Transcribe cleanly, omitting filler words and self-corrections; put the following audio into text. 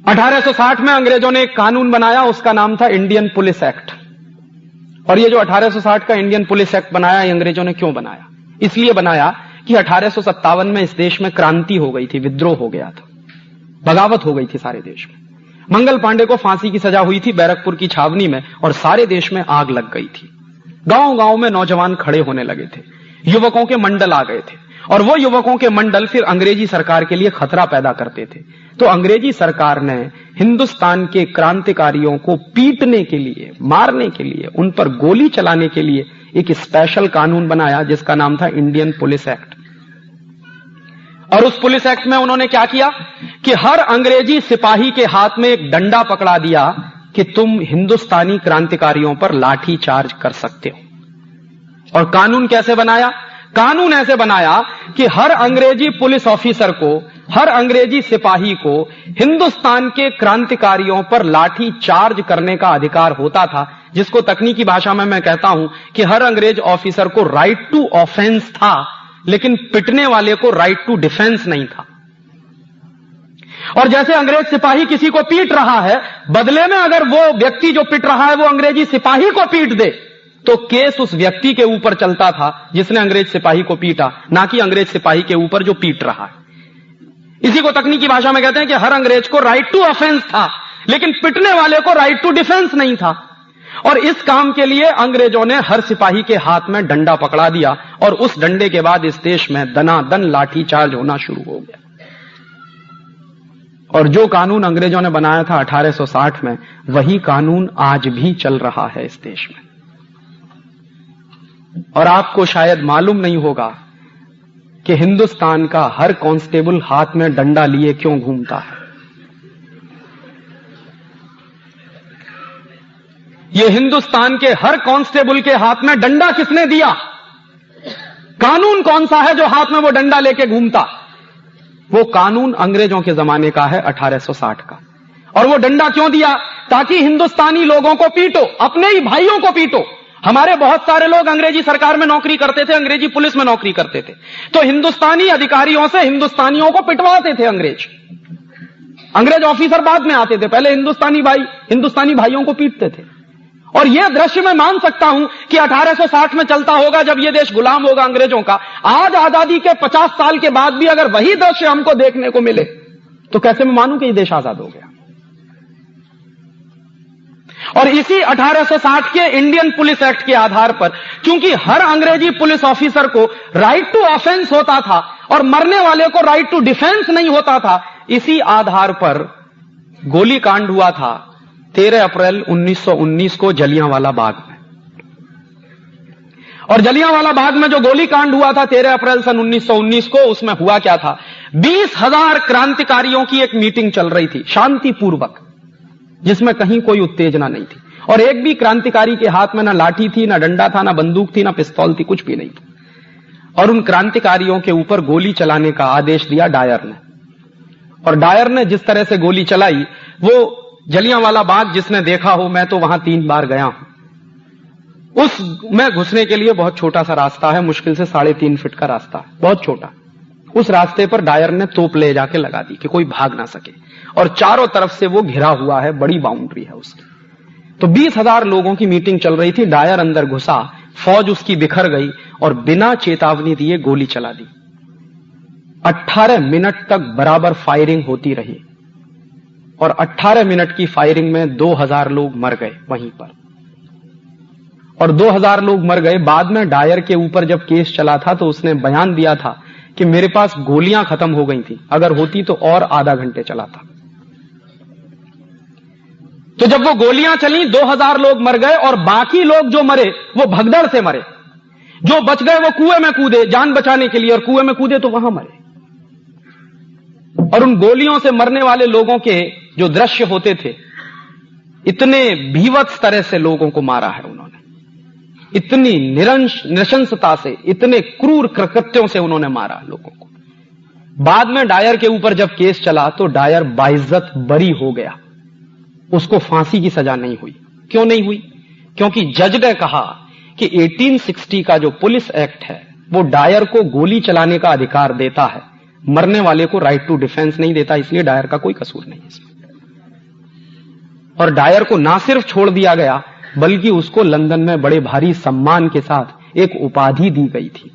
1860 में अंग्रेजों ने एक कानून बनाया, उसका नाम था इंडियन पुलिस एक्ट। और ये जो 1860 का इंडियन पुलिस एक्ट बनाया, ये अंग्रेजों ने क्यों बनाया? इसलिए बनाया कि 1857 में इस देश में क्रांति हो गई थी, विद्रोह हो गया था, बगावत हो गई थी सारे देश में। मंगल पांडे को फांसी की सजा हुई थी बैरकपुर की छावनी में, और सारे देश में आग लग गई थी। गांव गांव में नौजवान खड़े होने लगे थे, युवकों के मंडल आ गए थे, और वो युवकों के मंडल फिर अंग्रेजी सरकार के लिए खतरा पैदा करते थे। तो अंग्रेजी सरकार ने हिंदुस्तान के क्रांतिकारियों को पीटने के लिए, मारने के लिए, उन पर गोली चलाने के लिए एक स्पेशल कानून बनाया जिसका नाम था इंडियन पुलिस एक्ट। और उस पुलिस एक्ट में उन्होंने क्या किया कि हर अंग्रेजी सिपाही के हाथ में एक डंडा पकड़ा दिया कि तुम हिंदुस्तानी क्रांतिकारियों पर लाठी चार्ज कर सकते हो। और कानून कैसे बनाया? कानून ऐसे बनाया कि हर अंग्रेजी पुलिस ऑफिसर को, हर अंग्रेजी सिपाही को हिंदुस्तान के क्रांतिकारियों पर लाठी चार्ज करने का अधिकार होता था, जिसको तकनीकी भाषा में मैं कहता हूं कि हर अंग्रेज ऑफिसर को राइट टू ऑफेंस था, लेकिन पिटने वाले को राइट टू डिफेंस नहीं था। और जैसे अंग्रेज सिपाही किसी को पीट रहा है, बदले में अगर वो व्यक्ति जो पिट रहा है वो अंग्रेजी सिपाही को पीट दे, तो केस उस व्यक्ति के ऊपर चलता था जिसने अंग्रेज सिपाही को पीटा, ना कि अंग्रेज सिपाही के ऊपर जो पीट रहा है। इसी को तकनीकी भाषा में कहते हैं कि हर अंग्रेज को राइट टू ऑफेंस था, लेकिन पिटने वाले को राइट टू डिफेंस नहीं था। और इस काम के लिए अंग्रेजों ने हर सिपाही के हाथ में डंडा पकड़ा दिया, और उस डंडे के बाद इस देश में दनादन लाठी चार्ज होना शुरू हो गया। और जो कानून अंग्रेजों ने बनाया था 1860 में, वही कानून आज भी चल रहा है इस देश में। और आपको शायद मालूम नहीं होगा कि हिंदुस्तान का हर कांस्टेबल हाथ में डंडा लिए क्यों घूमता है। ये हिंदुस्तान के हर कांस्टेबल के हाथ में डंडा किसने दिया? कानून कौन सा है जो हाथ में वो डंडा लेके घूमता? वो कानून अंग्रेजों के जमाने का है, 1860 का। और वो डंडा क्यों दिया? ताकि हिंदुस्तानी लोगों को पीटो, अपने ही भाइयों को पीटो। हमारे बहुत सारे लोग अंग्रेजी सरकार में नौकरी करते थे, अंग्रेजी पुलिस में नौकरी करते थे, तो हिंदुस्तानी अधिकारियों से हिंदुस्तानियों को पिटवाते थे अंग्रेज। अंग्रेज ऑफिसर बाद में आते थे, पहले हिंदुस्तानी भाइयों को पीटते थे। और यह दृश्य मैं मान सकता हूं कि 1860 में चलता होगा, जब यह देश गुलाम होगा अंग्रेजों का। आज आजादी के 50 साल के बाद भी अगर वही दृश्य हमको देखने को मिले, तो कैसे मैं मानूं कि यह देश आजाद हो गया? और इसी 1860 के इंडियन पुलिस एक्ट के आधार पर, क्योंकि हर अंग्रेजी पुलिस ऑफिसर को राइट टू ऑफेंस होता था और मरने वाले को राइट टू डिफेंस नहीं होता था, इसी आधार पर गोली कांड हुआ था 13 अप्रैल 1919 को जलियांवाला बाग में। और जलियांवाला बाग में जो गोली कांड हुआ था 13 अप्रैल सन 1919 को, उसमें हुआ क्या था? 20,000 क्रांतिकारियों की एक मीटिंग चल रही थी, शांतिपूर्वक, जिसमें कहीं कोई उत्तेजना नहीं थी। और एक भी क्रांतिकारी के हाथ में ना लाठी थी, ना डंडा था, ना बंदूक थी, ना पिस्तौल थी, कुछ भी नहीं था। और उन क्रांतिकारियों के ऊपर गोली चलाने का आदेश दिया डायर ने। और डायर ने जिस तरह से गोली चलाई, वो जलियांवाला बाग जिसने देखा हो, मैं तो वहां 3 बार गया हूं। उस में घुसने के लिए बहुत छोटा सा रास्ता है, मुश्किल से 3.5 फीट का रास्ता है, बहुत छोटा। उस रास्ते पर डायर ने तोप ले जाके लगा दी कि कोई भाग ना सके, और चारों तरफ से वो घिरा हुआ है, बड़ी बाउंड्री है उसकी। तो 20,000 लोगों की मीटिंग चल रही थी, डायर अंदर घुसा, फौज उसकी बिखर गई और बिना चेतावनी दिए गोली चला दी। 18 मिनट तक बराबर फायरिंग होती रही, और 18 मिनट की फायरिंग में 2,000 लोग मर गए वहीं पर। और 2,000 लोग मर गए। बाद में डायर के ऊपर जब केस चला था, तो उसने बयान दिया था कि मेरे पास गोलियां खत्म हो गई थी, अगर होती तो और आधा घंटे चला था। तो जब वो गोलियां चली, 2,000 लोग मर गए, और बाकी लोग जो मरे वो भगदड़ से मरे। जो बच गए वो कुएं में कूदे जान बचाने के लिए, और कुएं में कूदे तो वहां मरे। और उन गोलियों से मरने वाले लोगों के जो दृश्य होते थे, इतने भीवत्स तरह से लोगों को मारा है उन्होंने, इतनी नृशंसता से, इतने क्रूर कृत्यों से उन्होंने मारा लोगों को। बाद में डायर के ऊपर जब केस चला, तो डायर बाइज्जत बरी हो गया, उसको फांसी की सजा नहीं हुई। क्यों नहीं हुई? क्योंकि जज ने कहा कि 1860 का जो पुलिस एक्ट है, वो डायर को गोली चलाने का अधिकार देता है, मरने वाले को राइट टू डिफेंस नहीं देता, इसलिए डायर का कोई कसूर नहीं है इसमें। और डायर को ना सिर्फ छोड़ दिया गया बल्कि उसको लंदन में बड़े भारी सम्मान के साथ एक उपाधि दी गई थी।